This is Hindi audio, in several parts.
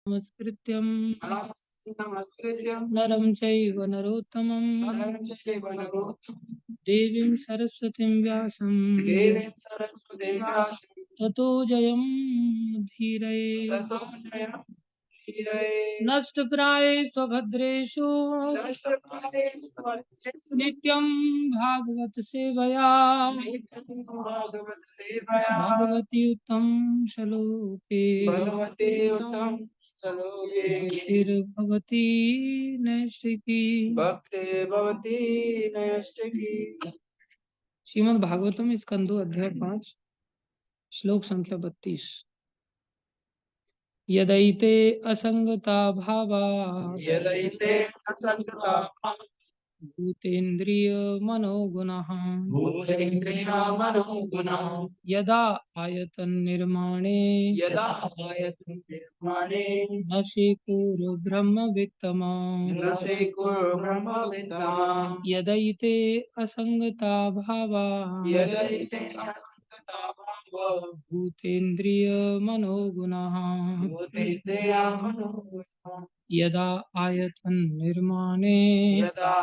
नमस्कृत्यं नमस्कृत्यं नरं चैव नरोत्तमं देवीं सरस्वतीं व्यासं देवीं सरस्वतीं व्यासं ततो जयं धीरये ततो जयमुदीरये। नष्टप्राये स्वभद्रेषु नित्यं भागवत सेवया भागवत सेवया भगवती उत्तम श्लोके भगवते उत्तम श्लोके भक्तिर्भवती नैष्ठिकी। भक्ते भवती नैष्ठिकी। श्रीमद् भागवतम स्कंदो अध्याय 5 श्लोक संख्या 32। यदैते असंगता भावा यदैते असंगता भूतेन्द्रिय मनोगुणः भूतेन्द्रिया मनोगुणः यदा आयतन निर्माणे यदा आयतन निर्माणे न शेकुर ब्रह्म वित्तमा न शेकुर ब्रह्मविद्वान्। यदैते असंगता भावा यदैते असंगता भावो भूतेन्द्रिय मनोगुणः भूतेन्द्रिया मनोगुणः यदा आयतन निर्माणे यदा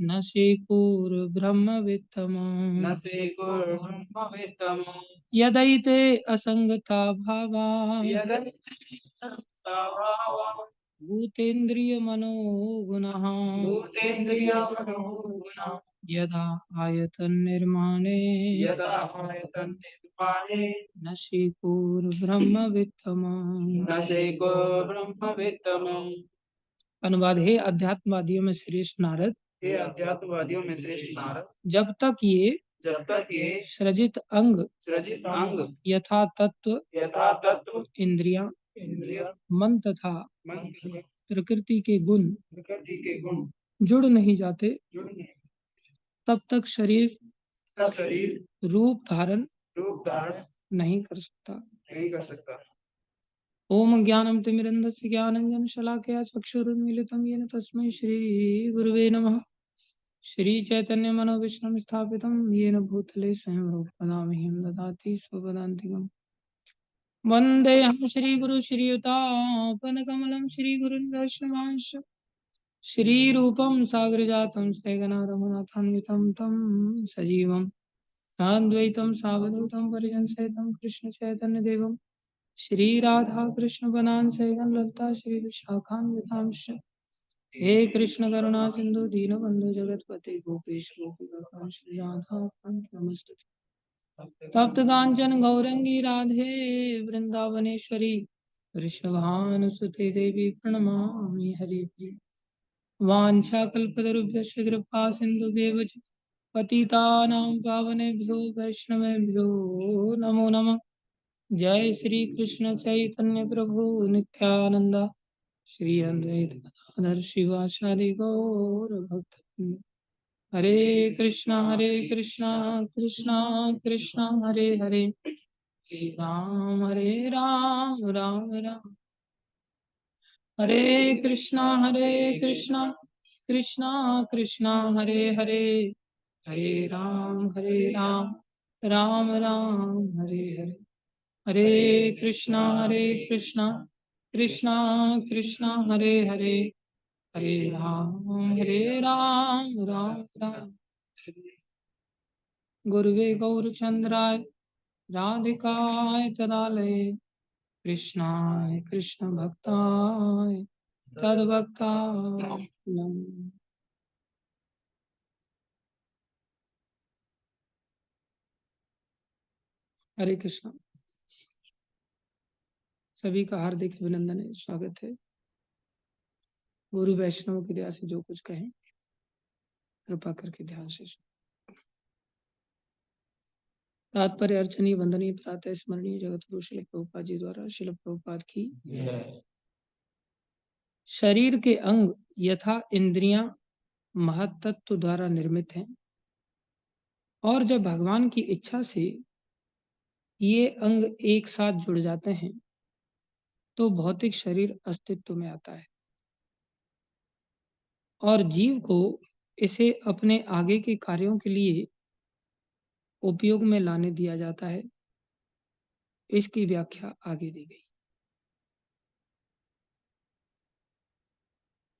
न शेकुर ब्रह्म वित्तमा न शेकुर ब्रह्मविद्वान्। यदैते असंगता भावा यदैते असंगता भावो भूतेन्द्रिय मनोगुणः भूतेन्द्रिया मनोगुणः यदा आयतन निर्माणे यदा आयतन निर्माणे न शेकुर ब्रह्म वित्तमा। न शेकुर ब्रह्मविद्वान्। अनुवाद है अध्यात्मवादियों में श्रेष्ठ नारद, हे अध्यात्मवादियों में श्रेष्ठ नारद, जब तक ये जब तक ये सृजित अंग सृजित अंग यथा तत्व यथा तत्व इंद्रिया इंद्रिय मन तथा मन तथा प्रकृति के गुण प्रकृति के गुण जुड़ नहीं जाते, जुड़ने तब तक शरीर का शरीर रूप धारण रूप धारण नहीं कर सकता। नहीं कर सकता। ओम ज्ञानम तिमिरन्धस्य ज्ञानंजन शलाकया चक्षुरुन्मीलितं येन तस्मै श्री गुरुवे नमः। श्री चैतन्य मनोविष्णुं स्थापितं येन भूतले स्वयं रूपदा मह्यं ददाति स्वपदान्तिकम्। वन्देऽहं श्रीगुरु श्रीयुतापनकमलं श्रीगुरुन् वैष्णवांश श्रीरूपं सागरजातं सहगना रघुनाथान्वितं तं सजीवं साद्वैतं सावधूतं परिजनसहितं कृष्णचैतन्यदेवं श्रीराधाकृष्णपदां सहगं ललिता श्रीविशाखान्वितांश हे कृष्ण करुणा सिंधु दीनबंधु जगतपते गोपेश गोपिकांश राधाकांत नमस्ते। तप्त कांचन गौरंगी राधे वृंदावनेश्वरी वृषभानुसुते देवी प्रणमामि हरे प्रिय। वाञ्छाकल्पतरुभ्यश्च कृपा सिन्धुभ्येव च पतितानां पावनेभ्यो वैष्णवेभ्यो नमो नमः। जय श्री कृष्ण चैतन्य प्रभु नित्यानंद श्री अद्वैत गदाधर शिवासादि गौर भक्त। हरे कृष्णा कृष्णा कृष्णा हरे हरे, हरे राम राम राम हरे कृष्णा कृष्णा कृष्णा हरे हरे, हरे राम राम राम हरे हरे। हरे कृष्णा कृष्णा कृष्णा हरे हरे, हरे राम राम राम। गुरुवे गौरचंद्राय राधिकाय तदालये कृष्णाय कृष्ण भक्ताय तद्भक्ताय नमः। हरे कृष्णा। सभी का हार्दिक अभिनंदन है, स्वागत है। गुरु वैष्णव की दया से जो कुछ कहें कृपा करके ध्यान से सुनो। तात्पर्य अर्चनीय वंदनीय प्रातः स्मरणीय जगत गुरु शिल प्रभुपाद जी द्वारा शिल प्रभुपाद की शरीर के अंग यथा इंद्रियां महत्तत्व द्वारा निर्मित हैं, और जब भगवान की इच्छा से ये अंग एक साथ जुड़ जाते हैं तो भौतिक शरीर अस्तित्व में आता है और जीव को इसे अपने आगे के कार्यों के लिए उपयोग में लाने दिया जाता है। इसकी व्याख्या आगे दी गई।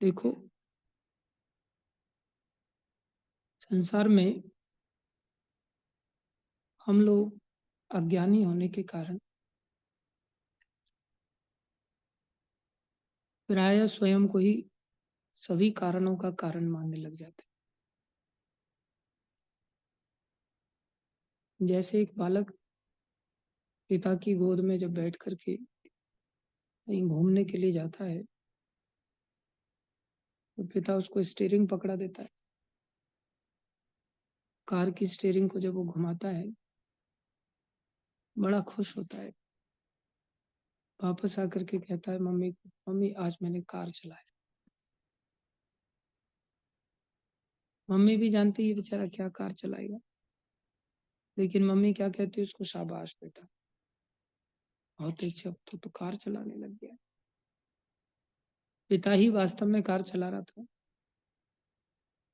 देखो, संसार में हम लोग अज्ञानी होने के कारण प्रायः स्वयं को ही सभी कारणों का कारण मानने लग जाते हैं। जैसे एक बालक पिता की गोद में जब बैठ करके कहीं घूमने के लिए जाता है, तो पिता उसको स्टीयरिंग पकड़ा देता है। कार की स्टीयरिंग को जब वो घुमाता है, बड़ा खुश होता है। वापस आकर के कहता है मम्मी को, मम्मी आज मैंने कार चलाया। मम्मी भी जानती है ये बेचारा क्या कार चलाएगा, लेकिन मम्मी क्या कहती है उसको, शाबाश बेटा, बहुत अच्छे, अब तो कार चलाने लग गया। पिता ही वास्तव में कार चला रहा था,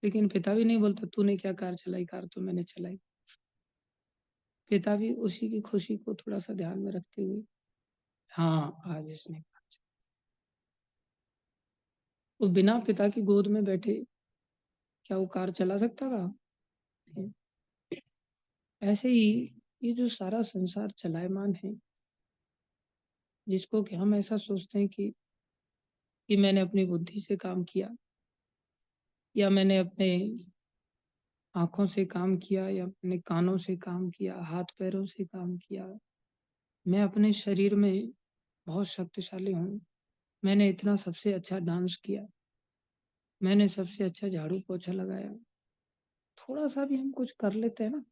लेकिन पिता भी नहीं बोलता तूने क्या कार चलाई, कार तो मैंने चलाई। पिता भी उसी की खुशी को थोड़ा सा ध्यान में रखते हुए, हाँ आज इसने कार चलाई। वो बिना पिता की गोद में बैठे क्या वो कार चला सकता था? ऐसे ही ये जो सारा संसार चलायमान है, जिसको कि हम ऐसा सोचते हैं कि मैंने अपनी बुद्धि से काम किया, या मैंने अपने आंखों से काम किया, या अपने कानों से काम किया, हाथ पैरों से काम किया, मैं अपने शरीर में बहुत शक्तिशाली हूँ, मैंने इतना सबसे अच्छा डांस किया, मैंने सबसे अच्छा झाड़ू पोछा लगाया। थोड़ा सा भी हम कुछ कर लेते हैं ना,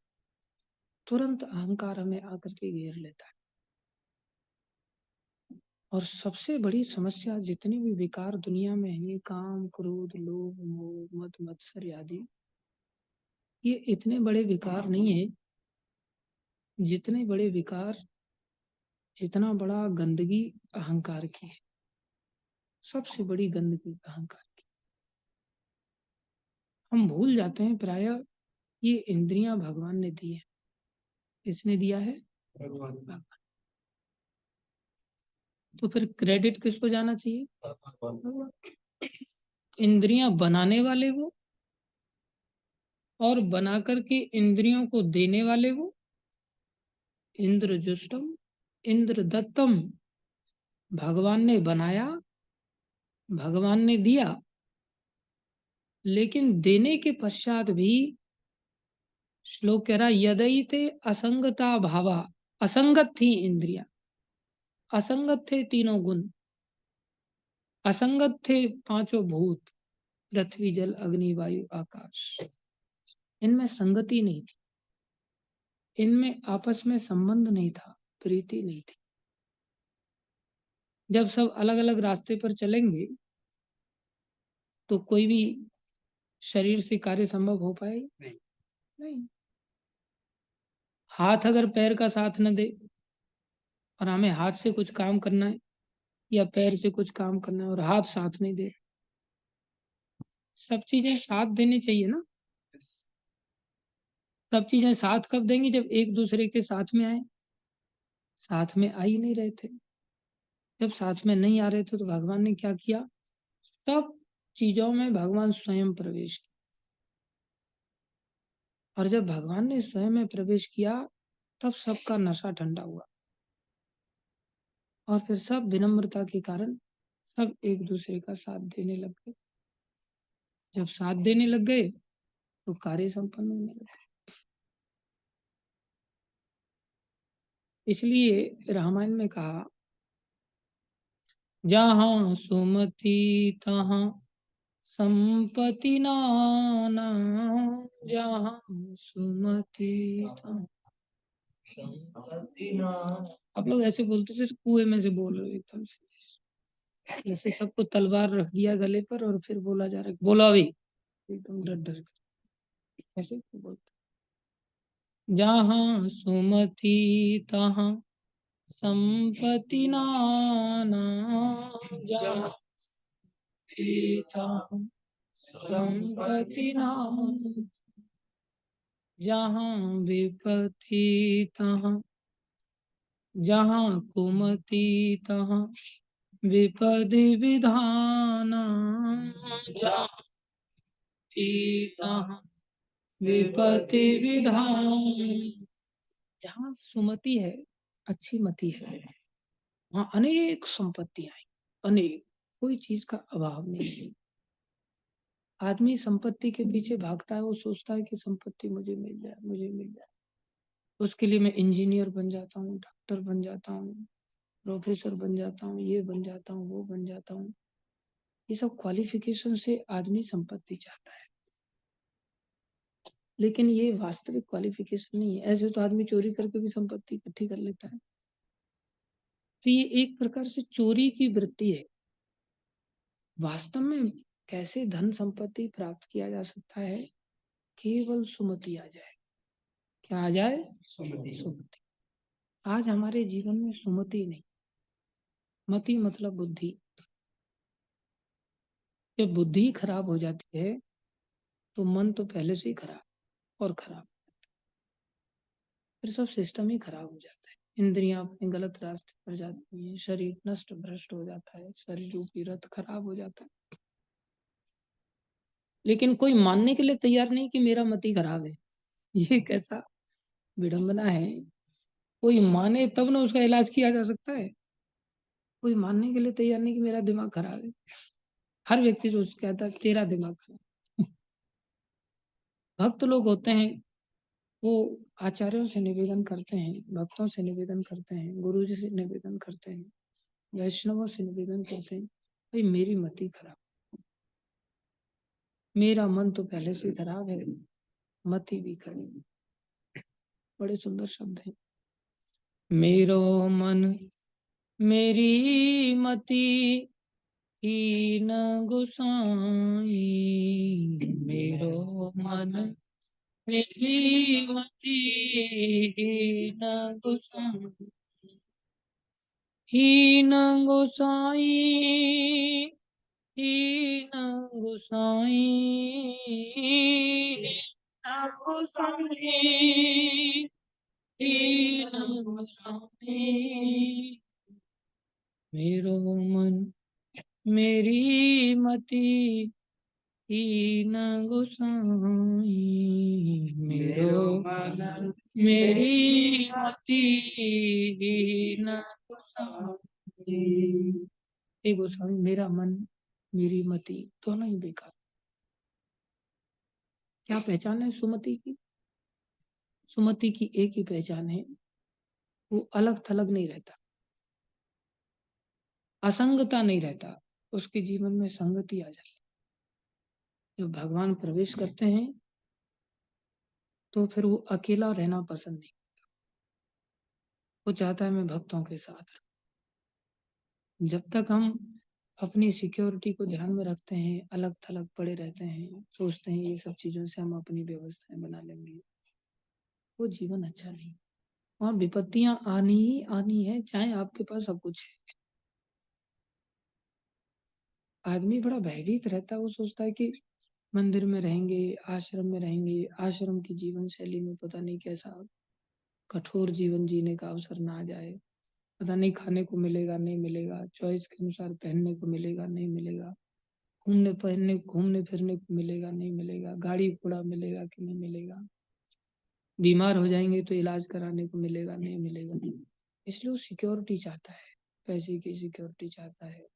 तुरंत अहंकार हमें आकर के घेर लेता है। और सबसे बड़ी समस्या जितनी भी विकार दुनिया में है, काम, क्रोध, लोभ, मोह, मद, मत्सर आदि, ये इतने बड़े विकार नहीं है जितने बड़े विकार, जितना बड़ा गंदगी अहंकार की है। सबसे बड़ी गंदगी अहंकार की। हम भूल जाते हैं प्रायः ये इंद्रियां भगवान ने दी है। किसने दिया है? भगवान। तो फिर क्रेडिट किसको जाना चाहिए? भगवान। इंद्रियां बनाने वाले वो, और बना करके इंद्रियों को देने वाले वो। इंद्र जुष्टम इंद्र दत्तम, भगवान ने बनाया, भगवान ने दिया, लेकिन देने के पश्चात भी श्लोक कह रहा यदइते असंगता भावा, असंगत थी इंद्रिया, असंगत थे तीनों गुण, असंगत थे पांचों भूत, पृथ्वी जल अग्नि वायु आकाश। इनमें संगति नहीं थी, इनमें आपस में संबंध नहीं था, प्रीति नहीं थी। जब सब अलग अलग रास्ते पर चलेंगे तो कोई भी शरीर से कार्य संभव हो पाएगा? नहीं। हाथ अगर पैर का साथ न दे, और हमें हाथ से कुछ काम करना है या पैर से कुछ काम करना है और हाथ साथ नहीं दे, सब चीजें साथ देनी चाहिए ना। सब चीजें साथ कब देंगी? जब एक दूसरे के साथ में आए। साथ में आ ही नहीं रहे थे। जब साथ में नहीं आ रहे थे तो भगवान ने क्या किया? सब चीजों में भगवान स्वयं प्रवेश किया। और जब भगवान ने स्वयं में प्रवेश किया, तब सबका नशा ठंडा हुआ, और फिर सब विनम्रता के कारण सब एक दूसरे का साथ देने लग गए। जब साथ देने लग गए तो कार्य संपन्न होने लगे। इसलिए रामायण में कहा, जहाँ सुमति तहाँ संपत्ति नाना, जहाँ सुमति तहाँ। आप लोग ऐसे बोलते जैसे कुएं में से बोल रहे हो एकदम से, जैसे सबको तलवार रख दिया गले पर और फिर बोला जा रहा है बोला अभी, एकदम डर डर कर। ऐसे क्यों बोलते? जहाँ सुमति तहाँ संपत्ति नाना, जहाँ तहाँ संपत्ति नाना, जहाँ विपत्ति तहाँ, जहाँ कुमति तहाँ विपदि विधानम् जहाँ तहाँ विपत्ति विधान। जहाँ सुमति है, अच्छी मति है, वहाँ अनेक संपत्तियां हैं, अनेक, कोई चीज का अभाव नहीं है। आदमी संपत्ति के पीछे भागता है, वो सोचता है कि संपत्ति मुझे मिल जाए, मुझे मिल जाए। उसके लिए मैं इंजीनियर बन जाता हूँ, डॉक्टर बन जाता हूँ, प्रोफेसर बन जाता हूँ, ये बन जाता हूँ, वो बन जाता हूँ। ये सब क्वालिफिकेशन से आदमी संपत्ति चाहता है, लेकिन ये वास्तविक क्वालिफिकेशन नहीं है। ऐसे तो आदमी चोरी करके भी संपत्ति इकट्ठी कर लेता है। तो ये एक प्रकार से चोरी की वृत्ति है। वास्तव में कैसे धन संपत्ति प्राप्त किया जा सकता है? केवल सुमति आ जाए। क्या आ जाए? सुमति। आज हमारे जीवन में सुमति नहीं, मति मतलब बुद्धि। जब बुद्धि खराब हो जाती है तो मन तो पहले से ही खराब और खराब, फिर सब सिस्टम ही खराब हो जाता है। इंद्रियां अपने गलत रास्ते पर जाती हैं, शरीर नष्ट भ्रष्ट हो जाता है, शरीर रूपी रथ खराब हो जाता है। लेकिन कोई मानने के लिए तैयार नहीं कि मेरा मति खराब है। ये कैसा विडंबना है। कोई माने तब ना उसका इलाज किया जा सकता है। कोई मानने के लिए तैयार नहीं कि मेरा दिमाग खराब है। हर व्यक्ति सोच कहता है तेरा दिमाग खराब। भक्त लोग होते हैं, वो आचार्यों से निवेदन करते हैं, भक्तों से निवेदन करते हैं, गुरु जी से निवेदन करते हैं, वैष्णवों से निवेदन करते हैं, भाई मेरी मति खराब, मेरा मन तो पहले से खराब है, मति भी खराब। बड़े सुंदर शब्द हैं। मेरो मन मेरी मति हीन गुसाई, मेरो मन मेरी मति हीन गुसाई, हीन गोसाई, हीन गोसाई, हीन गोसाई, हीन गोसाई। मेरो मन मेरी मति हीन गोसाई, मेरो मन मेरी मति हीन गोसाई। हे गोस्वामी, मेरा मन मेरी मति दोनों ही बेकार। क्या पहचान है सुमति की? सुमति की एक ही पहचान है, वो अलग थलग नहीं रहता, असंगता नहीं रहता, उसके जीवन में संगति आ जाती। जब भगवान प्रवेश करते हैं तो फिर वो अकेला रहना पसंद नहीं, वो चाहता है मैं भक्तों के साथ रहूं। जब तक हम अपनी सिक्योरिटी को ध्यान में रखते हैं, अलग थलग पड़े रहते हैं, सोचते हैं ये सब चीजों से हम अपनी व्यवस्थाएं बना लेंगे, वो जीवन अच्छा नहीं। वहाँ विपत्तियां आनी ही आनी है, चाहे आपके पास सब कुछ है। आदमी बड़ा भयभीत रहता है, वो सोचता है कि मंदिर में रहेंगे, आश्रम में रहेंगे, आश्रम की जीवन शैली में पता नहीं कैसा कठोर जीवन जीने का अवसर ना आ जाए, पता नहीं खाने को मिलेगा नहीं मिलेगा, चॉइस के अनुसार पहनने को मिलेगा नहीं मिलेगा, घूमने फिरने को मिलेगा नहीं मिलेगा, गाड़ी घोड़ा मिलेगा कि नहीं मिलेगा, बीमार हो जाएंगे तो इलाज कराने को मिलेगा नहीं मिलेगा। इसलिए वो सिक्योरिटी चाहता है, पैसे की सिक्योरिटी चाहता है।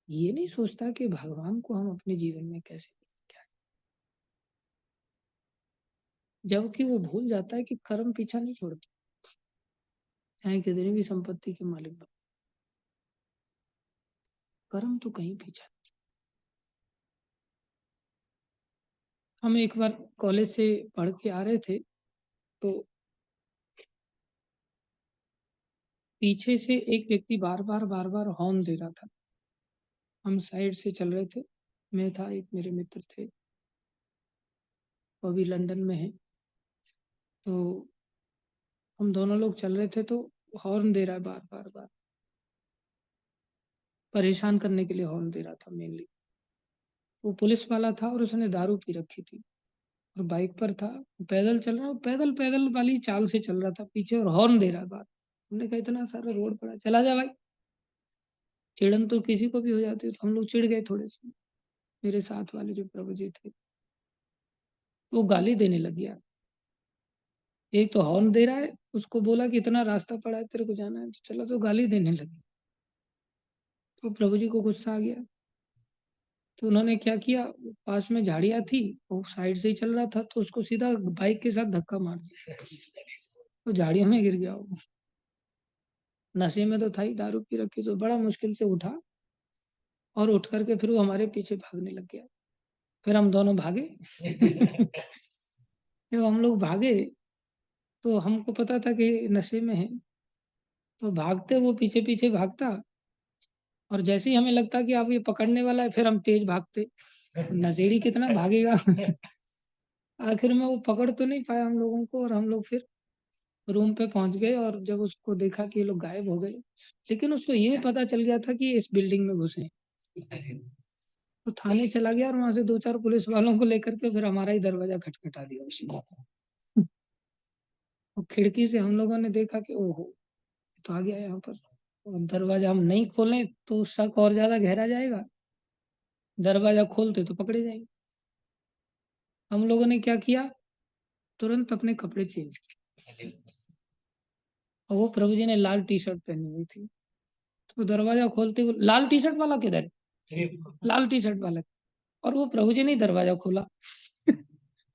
ये नहीं सोचता कि भगवान को हम अपने जीवन में कैसे क्या, जबकि वो भूल जाता है कि कर्म पीछा नहीं छोड़ता, चाहे कितनी भी संपत्ति के मालिक बनो, कर्म तो कहीं पीछा। हम एक बार कॉलेज से पढ़ के आ रहे थे, तो पीछे से एक व्यक्ति बार बार हॉर्न दे रहा था। हम साइड से चल रहे थे, मैं था, एक मेरे मित्र थे, वो अभी लंदन में है। तो हम दोनों लोग चल रहे थे, तो हॉर्न दे रहा है बार बार, परेशान करने के लिए हॉर्न दे रहा था मेनली। वो पुलिस वाला था और उसने दारू पी रखी थी और बाइक पर था, पैदल चल रहा, पैदल पैदल वाली चाल से चल रहा था पीछे और हॉर्न दे रहा है बार। हमने कहा इतना सारा रोड पड़ा, चला जा भाई। चिड़न तो किसी को भी हो जाती है, तो हम लोग चिढ़ गए थोड़े से। मेरे साथ वाले जो प्रभु जी थे, वो गाली देने लग गया। एक तो हॉर्न दे रहा है, उसको बोला कि इतना रास्ता पड़ा है, तेरे को जाना है, तो चला, तो गाली देने लगी। तो प्रभु जी को गुस्सा आ गया, तो उन्होंने क्या किया, पास में झाड़ियाँ थी, वो साइड से ही चल रहा था, तो उसको सीधा बाइक के साथ धक्का मार दिया, तो झाड़ियों में गिर गया वो। नशे में तो था ही, दारू पी रखी, तो बड़ा मुश्किल से उठा, और उठ करके फिर वो हमारे पीछे भागने लग गया। फिर हम दोनों भागे। जब हम लोग भागे, तो हमको पता था कि नशे में है, तो भागते वो पीछे पीछे भागता, और जैसे ही हमें लगता कि अब ये पकड़ने वाला है, फिर हम तेज भागते। नशेड़ी कितना भागेगा। आखिर में वो पकड़ तो नहीं पाया हम लोगों को, और हम लोग फिर रूम पे पहुंच गए, और जब उसको देखा कि ये लोग गायब हो गए, लेकिन उसको ये पता चल गया था कि ये इस बिल्डिंग में घुसे हैं। तो थाने चला गया, और वहां से 2-4 पुलिस वालों को लेकर के फिर हमारा ही दरवाजा खटखटा दिया उसने। और खिड़की से हम लोगों ने देखा कि ओहो, तो आ गया यहाँ पर। और दरवाजा हम नहीं खोलें तो शक और ज्यादा गहरा जाएगा, दरवाजा खोलते तो पकड़े जाएंगे। हम लोगों ने क्या किया, तुरंत अपने कपड़े चेंज किए, और वो प्रभु जी ने लाल टी शर्ट पहनी हुई थी, तो दरवाजा खोलते हुए, लाल टी शर्ट वाला किधर है, लाल टी शर्ट वाला, और वो प्रभु जी ने दरवाजा खोला।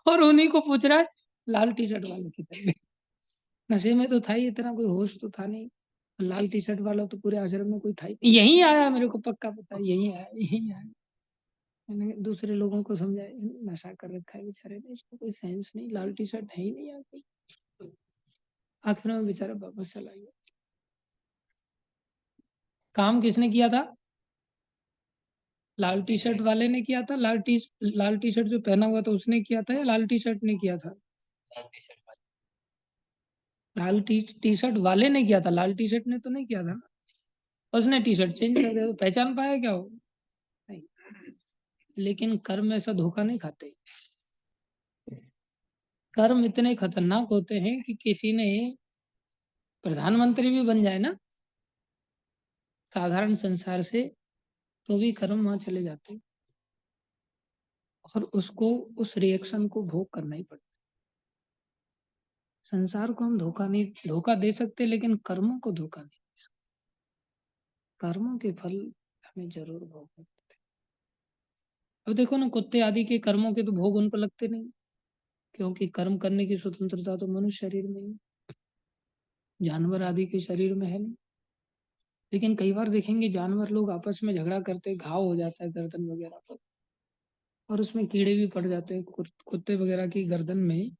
और उन्हीं को पूछ रहा है, लाल टी शर्ट वाले किधर है। नशे में तो था ही, इतना कोई होश तो था नहीं। लाल टी शर्ट वाला तो पूरे आश्रम में कोई था ही, यही आया, मेरे को पक्का पता है, यही आया, यही आया। मैंने दूसरे लोगों को समझाया, इसने नशा कर रखा है बेचारे ने, इसको कोई सेंस नहीं, लाल टी शर्ट है ही नहीं यहाँ कोई। आखिर में बेचारा वापस चला गया। काम किसने किया था, लाल टी शर्ट वाले ने किया था। लाल टी शर्ट जो पहना हुआ था उसने किया था, या लाल टी शर्ट ने किया था। लाल टी शर्ट वाले ने किया था, लाल टी शर्ट ने तो नहीं किया था। उसने टी शर्ट चेंज कर दिया, तो पहचान पाया क्या हो, नहीं। लेकिन कर्म ऐसा धोखा नहीं खाते। कर्म इतने खतरनाक होते हैं कि किसी ने प्रधानमंत्री भी बन जाए ना साधारण संसार से, तो भी कर्म वहां चले जाते हैं, और उसको उस रिएक्शन को भोग करना ही पड़ता है। संसार को हम धोखा दे सकते, लेकिन कर्मों को धोखा नहीं दे सकते। कर्मों के फल हमें जरूर भोगने पड़ते हैं। अब देखो ना, कुत्ते आदि के कर्मों के तो भोग उनको लगते नहीं, क्योंकि कर्म करने की स्वतंत्रता तो मनुष्य शरीर में ही, जानवर आदि के शरीर में है नहीं। लेकिन कई बार देखेंगे जानवर लोग आपस में झगड़ा करते, घाव हो जाता है गर्दन वगैरह पर, और उसमें कीड़े भी पड़ जाते हैं, कुत्ते वगैरह की गर्दन में।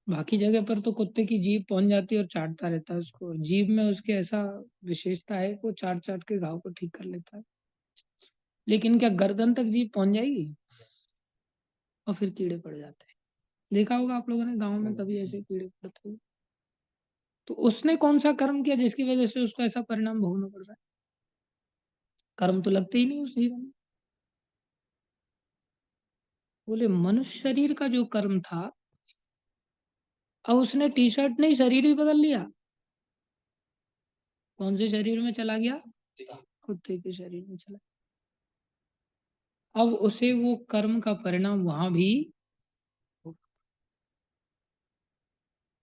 बाकी जगह पर तो कुत्ते की जीभ पहुंच जाती है और चाटता रहता है उसको, जीभ में उसके ऐसा विशेषता है कि वो चाट चाट के घाव को ठीक कर लेता है। लेकिन क्या गर्दन तक जीभ पहुंच जाएगी, और फिर कीड़े पड़ जाते हैं। देखा होगा आप लोगों ने गांव में कभी ऐसे कीड़े पड़ते हुए। तो उसने कौन सा कर्म किया जिसकी वजह से उसको ऐसा परिणाम भोगना पड़ रहा है। कर्म तो लगते ही नहीं उस जीवन में। बोले मनुष्य शरीर का जो कर्म था, अब उसने टी शर्ट नहीं, शरीर ही बदल लिया। कौन से शरीर में चला गया, कुत्ते के शरीर में चला। अब उसे वो कर्म का परिणाम वहां भी।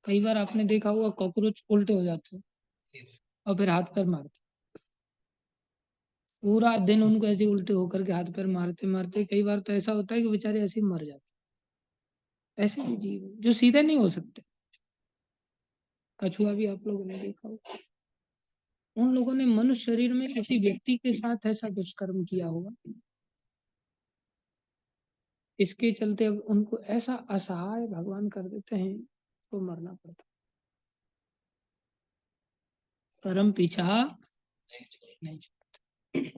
कई बार आपने देखा होगा कॉकरोच उल्टे हो जाते हैं, और फिर हाथ पैर मारते, पूरा दिन उनको ऐसे उल्टे होकर के हाथ पैर मारते मारते, कई बार तो ऐसा होता है कि बेचारे ऐसे ही मर जाते। ऐसे भी जीव हैं जो सीधे नहीं हो सकते। कछुआ भी आप लोगों ने देखा होगा। उन लोगों ने मनुष्य शरीर में किसी व्यक्ति के साथ ऐसा दुष्कर्म किया होगा, इसके चलते अब उनको ऐसा असहाय भगवान कर देते हैं, तो मरना पड़ता। कर्म पीछा नहीं छोड़ता।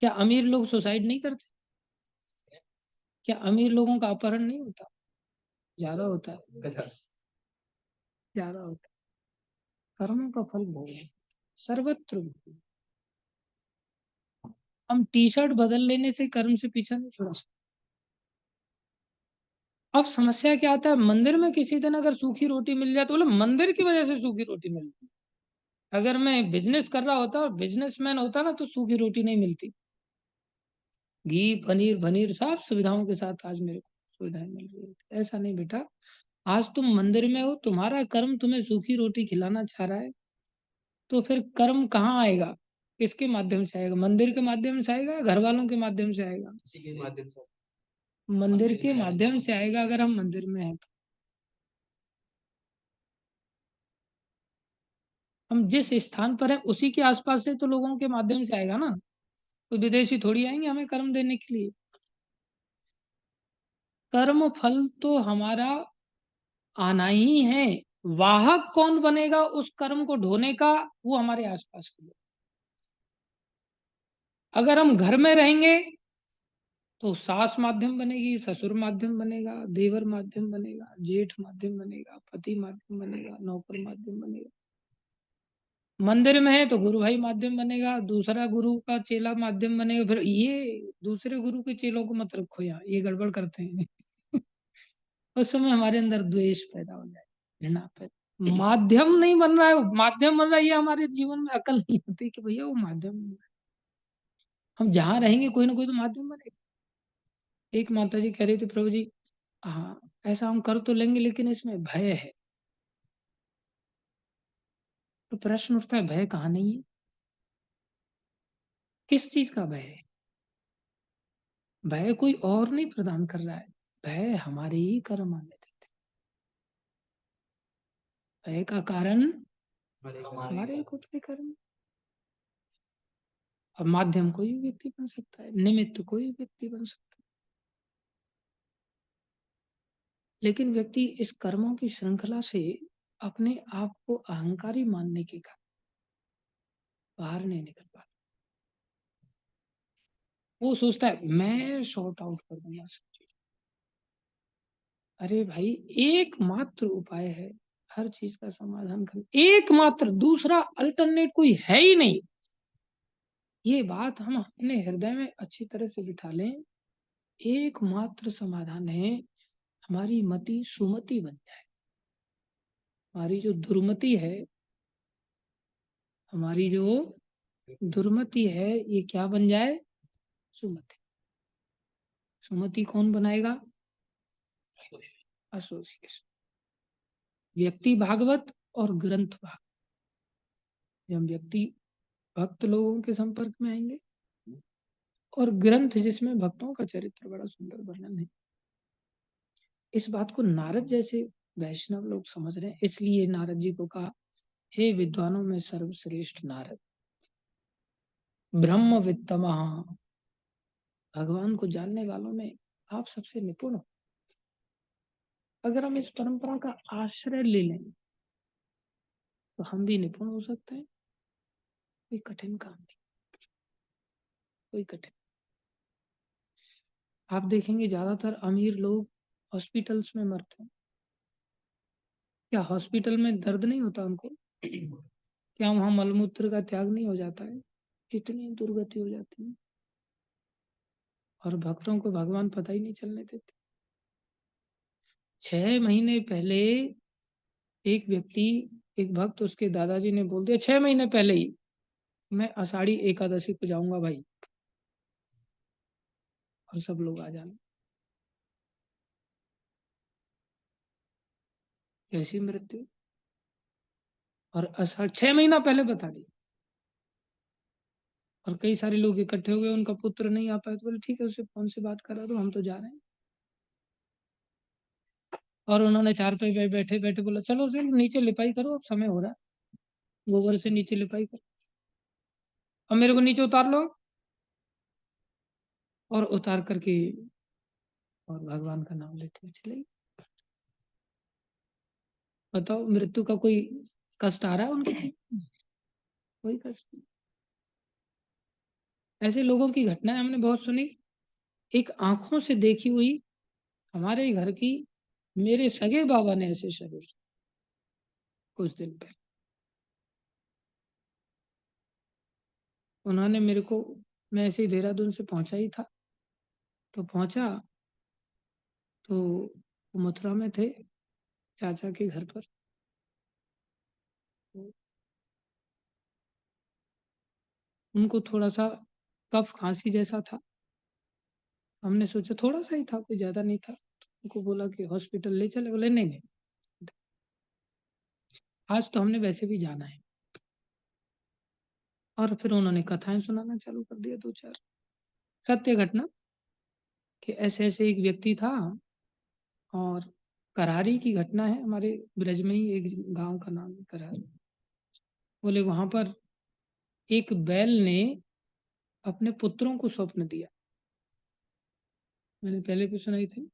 क्या अमीर लोग सुसाइड नहीं करते, क्या अमीर लोगों का अपहरण नहीं होता, ज्यादा होता है, ज्यादा होता है। कर्मों का फल भोगना सर्वत्र भोगना। हम टी शर्ट बदल लेने से कर्म से पीछा नहीं छुड़ा सकते। अब समस्या क्या आता है, मंदिर में किसी दिन अगर सूखी रोटी मिल जाए, तो बोले मंदिर की वजह से सूखी रोटी मिल गई, अगर मैं बिजनेस कर रहा होता और बिजनेसमैन होता ना तो सूखी रोटी नहीं मिलती। घी, पनीर, वनीर सब सुविधाओं के साथ आज मेरे को सुविधाएँ मिल रही है। ऐसा नहीं बेटा, आज तुम मंदिर में हो, तुम्हारा कर्म तुम्हें सूखी रोटी खिलाना चाह रहा है, तो फिर कर्म कहाँ आएगा? किसके माध्यम से आएगा? मंदिर के माध्यम से आएगा या घर वालों के माध्यम से आएगा? इसी के माध्यम से। मंदिर के माध्यम से आएगा अगर हम मंदिर में हैं तो। हम जिस स्थान पर हैं उसी के आस-पास से तो लोगों के माध्यम से आएगा ना। कोई विदेशी थोड़ी आएँगे हमें कर्म देने के लिए। कर्म फल तो हमारा आना ही है। वाहक कौन बनेगा उस कर्म को ढोने का? वो हमारे आस-पास के लोग। अगर हम घर में रहेंगे तो सास माध्यम बनेगी, ससुर माध्यम बनेगा, देवर माध्यम बनेगा, जेठ माध्यम बनेगा, पति माध्यम बनेगा, नौकर माध्यम बनेगा। मंदिर में है तो गुरु भाई माध्यम बनेगा, दूसरा गुरु का चेला माध्यम बनेगा। फिर ये दूसरे गुरु के चेलों को मत रखो यहाँ, ये गड़बड़ करते हैं। उस समय हमारे अंदर द्वेष पैदा हो जाए, घृणा पैदा। माध्यम नहीं बन रहा है, माध्यम बन रहा है, ये हमारे जीवन में अकल नहीं होती कि भैया वो माध्यम बन रहा है। हम जहाँ रहेंगे कोई ना कोई तो माध्यम बनेगा। एक माता जी कह रही थी, प्रभु जी हाँ, ऐसा हम कर तो लेंगे लेकिन इसमें भय है। तो प्रश्न उठता है भय कहाँ नहीं है? किस चीज का भय है? भय कोई और नहीं प्रदान कर रहा है, भय हमारे ही कर्म आने देते। भय का कारण हमारे खुद के कर्म। अब माध्यम कोई भी व्यक्ति बन सकता है, निमित्त कोई भी व्यक्ति बन सकता है, लेकिन व्यक्ति इस कर्मों की श्रृंखला से अपने आप को अहंकारी मानने के कारण बाहर नहीं निकल पाता। वो सोचता है मैं शॉर्ट आउट कर दूंगा सब चीज। अरे भाई एकमात्र उपाय है हर चीज का समाधान करना, एकमात्र, दूसरा अल्टरनेट कोई है ही नहीं। ये बात हम अपने हृदय में अच्छी तरह से बिठा लें। एकमात्र समाधान है हमारी मति सुमति बन जाए। हमारी जो दुर्मति है, हमारी जो दुर्मति है, ये क्या बन जाए? सुमति। सुमति कौन बनाएगा? एसोसिएशन। व्यक्ति भागवत और ग्रंथ भागवत। जब व्यक्ति भक्त लोगों के संपर्क में आएंगे और ग्रंथ जिसमें भक्तों का चरित्र बड़ा सुंदर वर्णन है, इस बात को नारद जैसे वैष्णव लोग समझ रहे हैं। इसलिए नारद जी को कहा, हे विद्वानों में सर्वश्रेष्ठ नारद, ब्रह्म वित्तमः, भगवान को जानने वालों में आप सबसे निपुण हो। अगर हम इस परंपरा का आश्रय ले लें तो हम भी निपुण हो सकते हैं। कोई कठिन काम नहीं, कोई कठिन। आप देखेंगे ज्यादातर अमीर लोग हॉस्पिटल्स में मरते हैं। क्या हॉस्पिटल में दर्द नहीं होता उनको? क्या वहां मलमूत्र का त्याग नहीं हो जाता है? कितनी दुर्गति हो जाती है, और भक्तों को भगवान पता ही नहीं चलने देते। 6 महीने पहले एक व्यक्ति, एक भक्त, उसके दादाजी ने बोल दिया 6 महीने पहले ही, मैं आषाढ़ी एकादशी को जाऊंगा भाई, और सब लोग आ जाना। ऐसी मृत्यु। और आषाढ़ 6 महीना पहले बता दी। और कई सारे लोग इकट्ठे हो गए, उनका पुत्र नहीं आ पाया तो बोले ठीक है उससे फोन से बात करा दो, हम तो जा रहे हैं। और उन्होंने चारपाई पे बैठे बैठे बोला चलो फिर नीचे लिपाई करो, अब समय हो रहा है, गोबर से नीचे लिपाई करो, अब मेरे को नीचे उतार लो। और उतार करके और भगवान का नाम लेते हुए चले गए। बताओ मृत्यु का कोई कष्ट आ रहा है उनको? कोई कष्ट नहीं। ऐसे लोगों की घटनाएं हमने बहुत सुनी। एक आंखों से देखी हुई, हमारे घर की, मेरे सगे बाबा ने ऐसे शरीर छोड़ा कुछ दिन पहले। उन्होंने मेरे को, मैं ऐसे ही देहरादून से पहुंचा ही था, तो पहुंचा तो वो मथुरा में थे चाचा के घर पर। उनको थोड़ा-सा कफ खाँसी जैसा था। हमने सोचा थोड़ा-सा ही था, कोई ज़्यादा नहीं था। तो उनको बोला कि हॉस्पिटल ले चले, बोले नहीं, नहीं, आज तो हमने वैसे भी जाना है। और फिर उन्होंने कथाएँ सुनाना चालू कर दिया 2-4 सत्य घटना कि ऐसे-ऐसे एक व्यक्ति था और करारी की घटना है, हमारे ब्रज में ही एक गाँव का नाम है करारी। बोले वहाँ पर एक बैल ने अपने पुत्रों को स्वप्न दिया। मैंने पहले भी सुनाई थी।